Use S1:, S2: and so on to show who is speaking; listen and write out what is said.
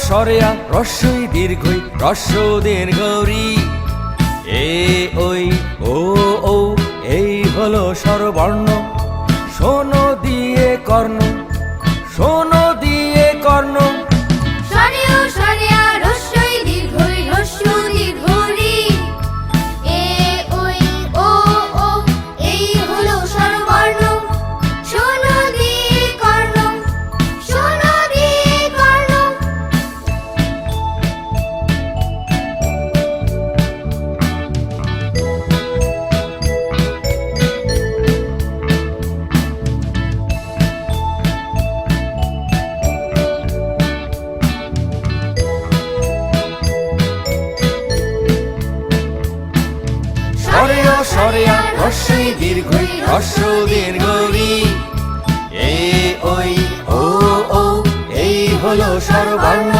S1: সরেয়া রস্যই দীর্ঘই রস্য দীর্ঘরি এ ওই ও ও এই হলো স্বরবর্ণ শোনো দিয়ে কর্ণ শোনো দিয়ে কর্ণ
S2: সরেয় সরেয়া রস্যই দীর্ঘই রস্য দীর্ঘরি এ ওই ও ও এই হলো স্বরবর্ণ শোনো দিয়ে কর্ণ শোনো দিয়ে কর্ণ।
S1: সরেয় সরেয়া রস্যই দীর্ঘই রস্য দীর্ঘরি এ ওই ও ও এই হলো স্বরবর্ণ